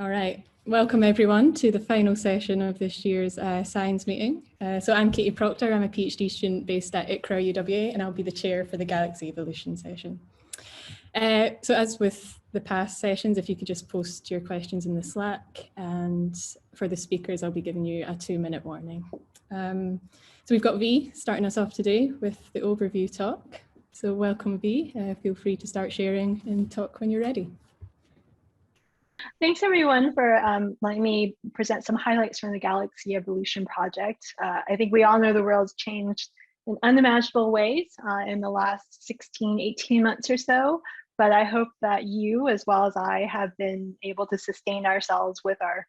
All right, welcome everyone to the final session of this year's science meeting. So I'm Katie Proctor, I'm a PhD student based at ICRA UWA, and I'll be the chair for the Galaxy Evolution session. So as with the past sessions, if you could just post your questions in the Slack, and for the speakers, I'll be giving you a 2-minute warning. So we've got V starting us off today with the overview talk. So welcome V, feel free to start sharing and talk when you're ready. Thanks everyone for letting me present some highlights from the Galaxy Evolution project. I think we all know the world's changed in unimaginable ways in the last 16, 18 months or so, but I hope that you, as well as I, have been able to sustain ourselves with our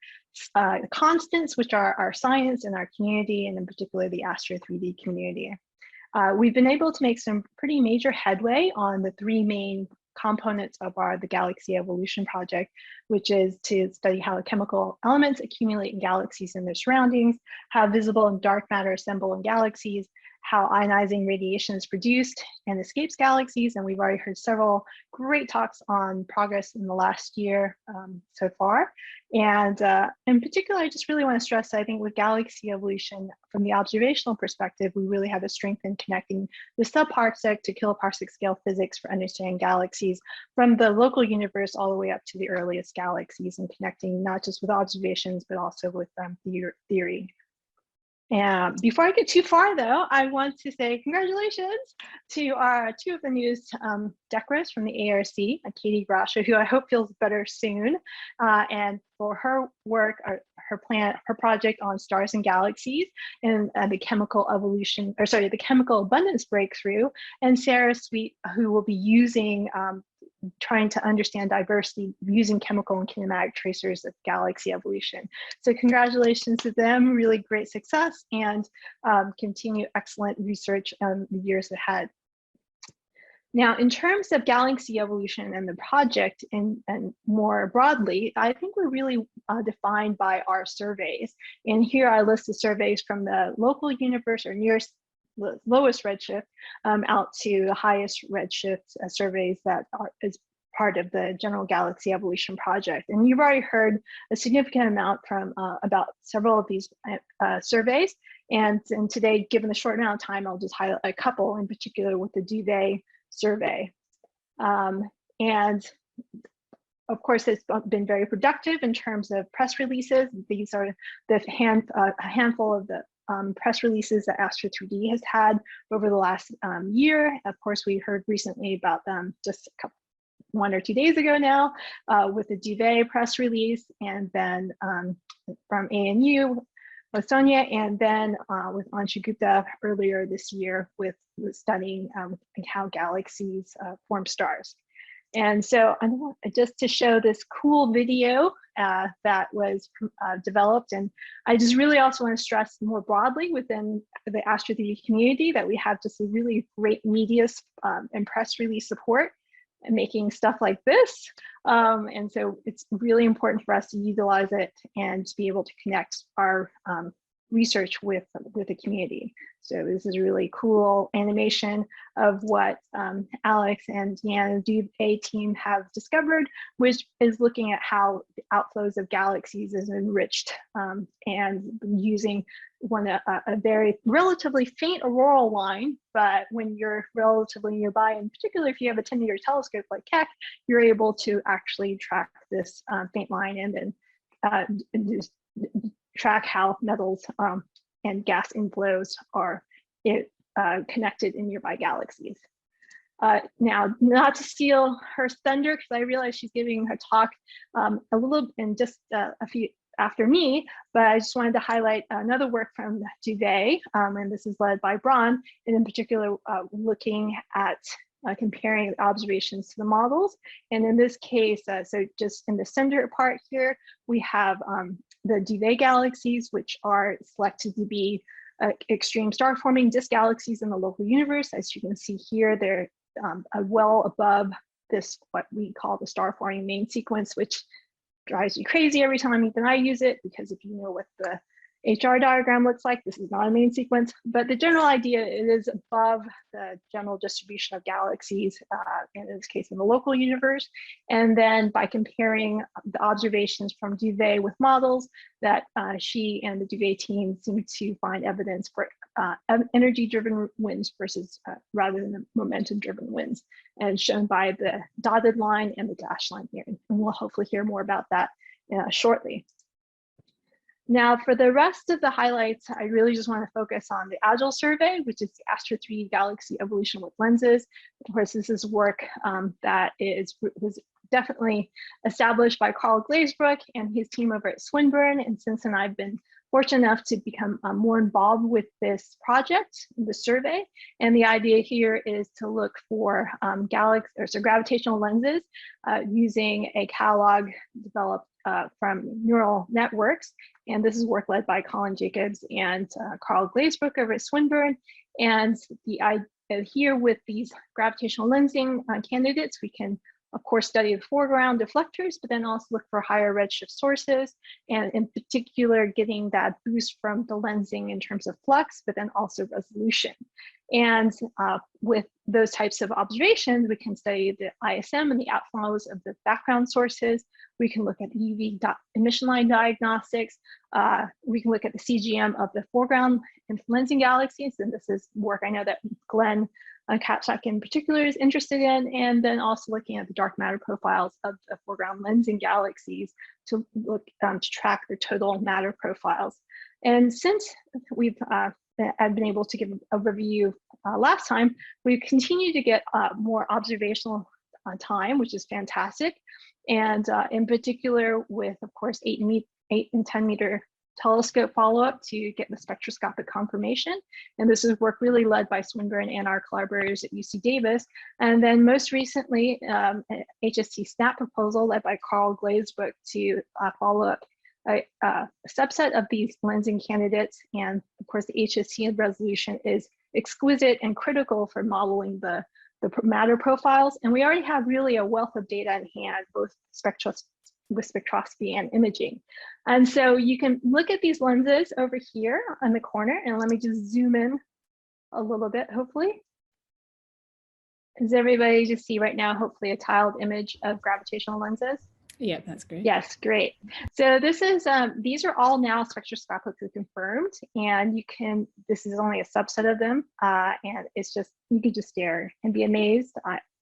constants, which are our science and our community, and in particular the Astro 3D community. We've been able to make some pretty major headway on the 3 main components of the Galaxy Evolution project, which is to study how the chemical elements accumulate in galaxies and their surroundings, how visible and dark matter assemble in galaxies, how ionizing radiation is produced and escapes galaxies. And we've already heard several great talks on progress in the last year so far. And in particular, I just really want to stress that I think with Galaxy Evolution, from the observational perspective, we really have a strength in connecting the sub-parsec to kiloparsec scale physics for understanding galaxies from the local universe all the way up to the earliest galaxies, and connecting not just with observations, but also with theory. And before I get too far, though, I want to say congratulations to our 2 of the newest decorators from the ARC, Katie Grasha, who I hope feels better soon, and for her work, her project on stars and galaxies, and the chemical evolution, or sorry, the chemical abundance breakthrough, and Sarah Sweet, who will be using trying to understand diversity using chemical and kinematic tracers of galaxy evolution. So congratulations to them, really great success, and continue excellent research in the years ahead. Now, in terms of galaxy evolution and the project and more broadly, I think we're really defined by our surveys. And here I list the surveys from the local universe or nearest lowest redshift out to the highest redshift surveys that is part of the general Galaxy Evolution project. And you've already heard a significant amount from about several of these surveys. And today, given the short amount of time, I'll just highlight a couple, in particular with the Duvet survey. And of course, it's been very productive in terms of press releases. These are the a handful of the press releases that Astro 3D has had over the last year. Of course, we heard recently about them just 1 or 2 days ago now with the Duvet press release, and then from ANU with Sonia, and then with Anshu Gupta earlier this year with studying how galaxies form stars. And so just to show this cool video that was developed, and I just really also want to stress more broadly within the Astro 3D community that we have just a really great media and press release support and making stuff like this. And so it's really important for us to utilize it and to be able to connect our research with the community. So this is a really cool animation of what Alex and Deanna Duvet team have discovered, which is looking at how the outflows of galaxies is enriched and using a very relatively faint auroral line, but when you're relatively nearby, in particular if you have a 10-meter telescope like Keck, you're able to actually track this faint line and then just track how metals and gas inflows are connected in nearby galaxies. Now, not to steal her thunder, because I realize she's giving her talk a little in just a few after me, but I just wanted to highlight another work from Duvet, and this is led by Braun, and in particular looking at comparing observations to the models. And in this case, so just in the center part here, we have the Duvet galaxies, which are selected to be extreme star-forming disk galaxies in the local universe. As you can see here, they're well above this, what we call the star-forming main sequence, which drives you crazy every time even I use it, because if you know what the HR diagram looks like. This is not a main sequence, but the general idea is above the general distribution of galaxies, in this case in the local universe. And then by comparing the observations from Duvet with models, that she and the Duvet team seem to find evidence for energy-driven winds versus rather than the momentum-driven winds, and shown by the dotted line and the dashed line here. And we'll hopefully hear more about that shortly. Now, for the rest of the highlights, I really just want to focus on the Agile Survey, which is the Astro 3D galaxy evolution with lenses. Of course, this is work that was definitely established by Carl Glazebrook and his team over at Swinburne. And since then, I've been fortunate enough to become more involved with this project, the survey. And the idea here is to look for gravitational lenses using a catalog developed from neural networks. And this is work led by Colin Jacobs and Carl Glazebrook over at Swinburne. And the idea here with these gravitational lensing candidates, we can of course study the foreground deflectors, but then also look for higher redshift sources, and in particular getting that boost from the lensing in terms of flux, but then also resolution. And with those types of observations, we can study the ISM and the outflows of the background sources. We can look at UV emission line diagnostics. We can look at the CGM of the foreground and lensing galaxies. And this is work I know that Glenn Kapczak in particular is interested in. And then also looking at the dark matter profiles of the foreground lensing galaxies to look to track the total matter profiles. And since I've been able to give a review last time, we've continued to get more observational time, which is fantastic. And in particular with, of course, 8 and 10 meter telescope follow-up to get the spectroscopic confirmation. And this is work really led by Swinburne and our collaborators at UC Davis. And then most recently, HST SNAP proposal led by Carl Glazebrook to follow up a subset of these lensing candidates. And of course, the HST resolution is exquisite and critical for modeling the matter profiles. And we already have really a wealth of data in hand, both with spectroscopy and imaging. And so you can look at these lenses over here on the corner, and let me just zoom in a little bit, hopefully. Does everybody just see right now, hopefully, a tiled image of gravitational lenses? Yeah, that's great. Yes, great. So this is these are all now spectroscopically confirmed, and this is only a subset of them, and it's just, you can just stare and be amazed.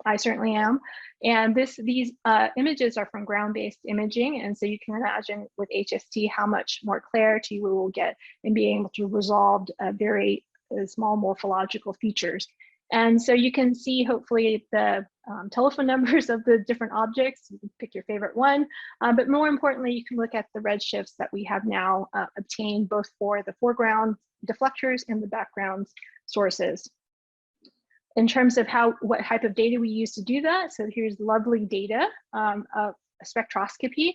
I certainly am. And these images are from ground-based imaging, and so you can imagine with HST how much more clarity we will get in being able to resolve very small morphological features. And so you can see hopefully the telephone numbers of the different objects. You can pick your favorite one, but more importantly, you can look at the redshifts that we have now obtained both for the foreground deflectors and the background sources. In terms of what type of data we use to do that, so here's lovely data of spectroscopy.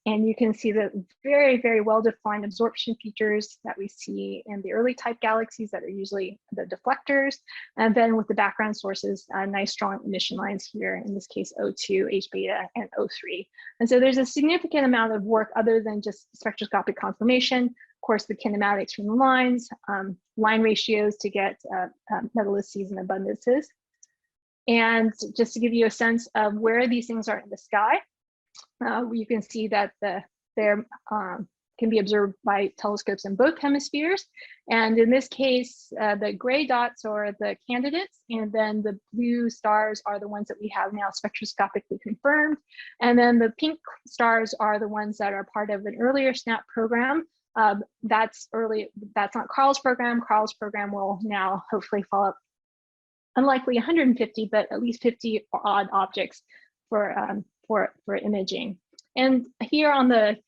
And you can see the very, very well-defined absorption features that we see in the early type galaxies that are usually the deflectors. And then with the background sources, nice strong emission lines here, in this case, O2, H beta, and O3. And so there's a significant amount of work other than just spectroscopic confirmation. Of course, the kinematics from the lines, line ratios to get metallices and abundances. And just to give you a sense of where these things are in the sky, you can see that they can be observed by telescopes in both hemispheres. And in this case, the gray dots are the candidates, and then the blue stars are the ones that we have now spectroscopically confirmed. And then the pink stars are the ones that are part of an earlier SNAP program. That's not Carl's program. Carl's program will now hopefully follow up, unlikely 150, but at least 50 odd objects for imaging. And here on the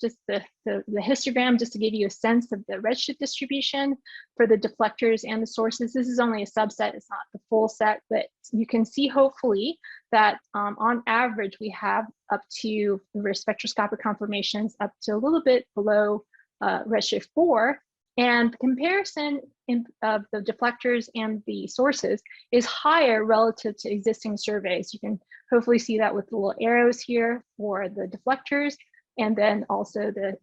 histogram, just to give you a sense of the redshift distribution for the deflectors and the sources, this is only a subset, it's not the full set, but you can see hopefully that on average, we have up to spectroscopic confirmations up to a little bit below redshift 4. And the comparison of the deflectors and the sources is higher relative to existing surveys. You can hopefully see that with the little arrows here for the deflectors, and then also the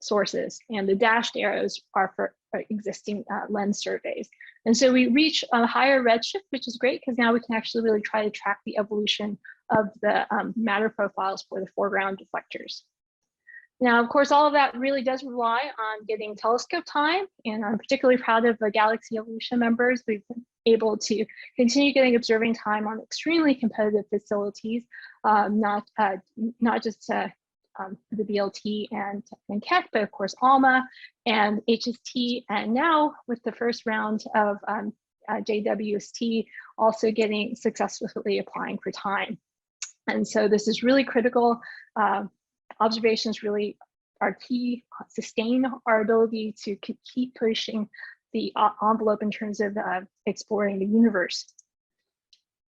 sources, and the dashed arrows are for existing lens surveys. And so we reach a higher redshift, which is great because now we can actually really try to track the evolution of the matter profiles for the foreground deflectors. Now, of course, all of that really does rely on getting telescope time, and I'm particularly proud of the Galaxy Evolution members. We've been able to continue getting observing time on extremely competitive facilities, not just the BLT and Keck, but of course ALMA and HST, and now with the first round of JWST also getting successfully applying for time. And so this is really critical. Observations really are key, sustain our ability to keep pushing the envelope in terms of exploring the universe.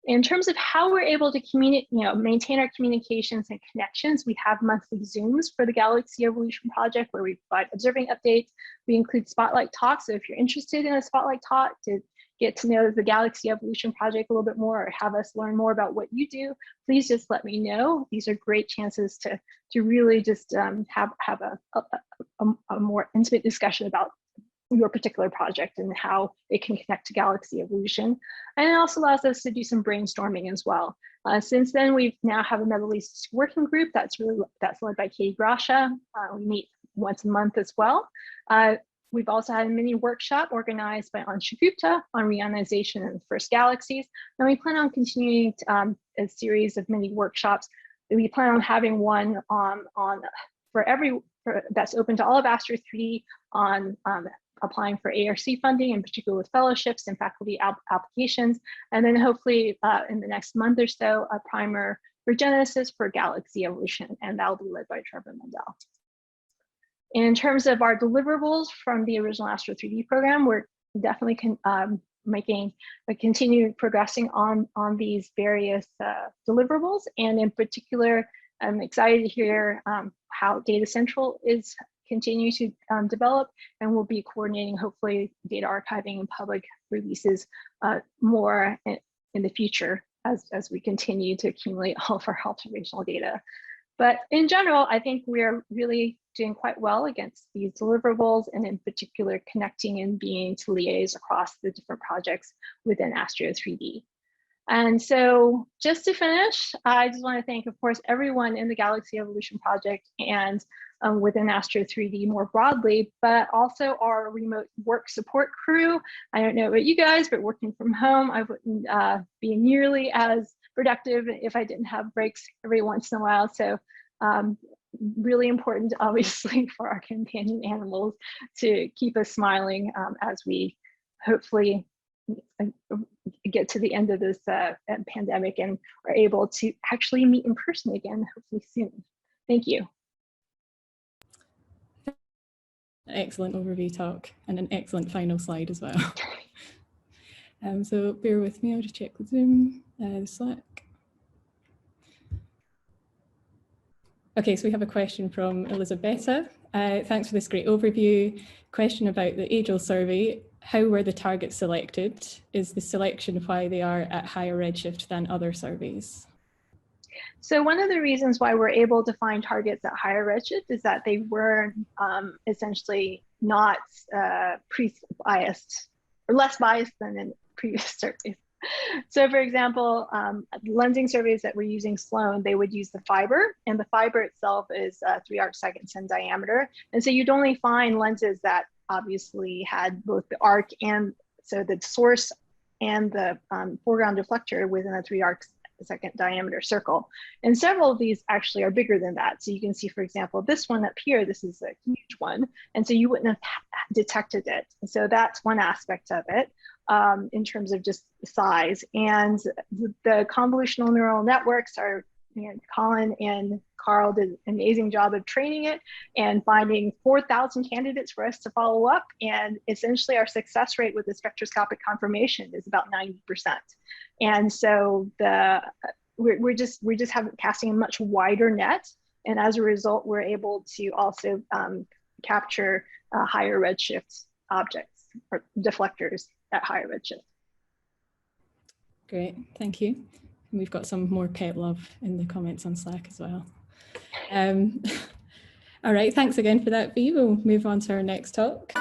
In terms of how we're able to communicate, maintain our communications and connections, we have monthly Zooms for the Galaxy Evolution Project where we provide observing updates. We include spotlight talks, so if you're interested in a spotlight talk to get to know the Galaxy Evolution Project a little bit more or have us learn more about what you do, please just let me know. These are great chances to really just have a more intimate discussion about your particular project and how it can connect to Galaxy Evolution. And it also allows us to do some brainstorming as well. Since then, we've now have a Middle East working group that's led by Katie Grasha. We meet once a month as well. We've also had a mini workshop organized by Anshu Gupta on reionization and the first galaxies. And we plan on continuing a series of mini workshops. We plan on having one that's open to all of Astro 3D on applying for ARC funding, in particular with fellowships and faculty applications. And then hopefully in the next month or so, a primer for Genesis for Galaxy Evolution, and that will be led by Trevor Mendel. In terms of our deliverables from the original Astro 3D program, we're definitely continue progressing on these various deliverables. And in particular, I'm excited to hear how Data Central is continue to develop, and we'll be coordinating hopefully data archiving and public releases more in the future as we continue to accumulate all of our observational data. But in general, I think we're really doing quite well against these deliverables, and in particular, connecting and being to liaise across the different projects within Astro 3D. And so just to finish, I just want to thank, of course, everyone in the Galaxy Evolution Project and within Astro 3D more broadly, but also our remote work support crew. I don't know about you guys, but working from home, I wouldn't be nearly as productive if I didn't have breaks every once in a while. So really important, obviously, for our companion animals to keep us smiling as we hopefully get to the end of this pandemic and are able to actually meet in person again, hopefully soon. Thank you. Excellent overview talk and an excellent final slide as well. So bear with me, I'll just check the Zoom, the Slack. Okay, so we have a question from Elisabetta. Thanks for this great overview. Question about the Agile Survey. How were the targets selected? Is the selection why they are at higher redshift than other surveys? So one of the reasons why we're able to find targets at higher redshift is that they were essentially not pre-biased or less biased than in previous surveys. So for example, lensing surveys that were using Sloan, they would use the fiber, and the fiber itself is 3 arcseconds in diameter. And so you'd only find lenses that obviously had both the arc and so the source and the foreground deflector within a 3 arcsecond diameter circle. And several of these actually are bigger than that. So you can see, for example, this one up here, this is a huge one. And so you wouldn't have detected it. And so that's one aspect of it in terms of just the size. And the convolutional neural networks are, Colin and Carl did an amazing job of training it and finding 4,000 candidates for us to follow up. And essentially our success rate with the spectroscopic confirmation is about 90%. And so we're just casting a much wider net. And as a result, we're able to also capture higher redshift objects or deflectors at higher redshift. Great, thank you. We've got some more pet love in the comments on Slack as well. All right, thanks again for that, Bea. We'll move on to our next talk.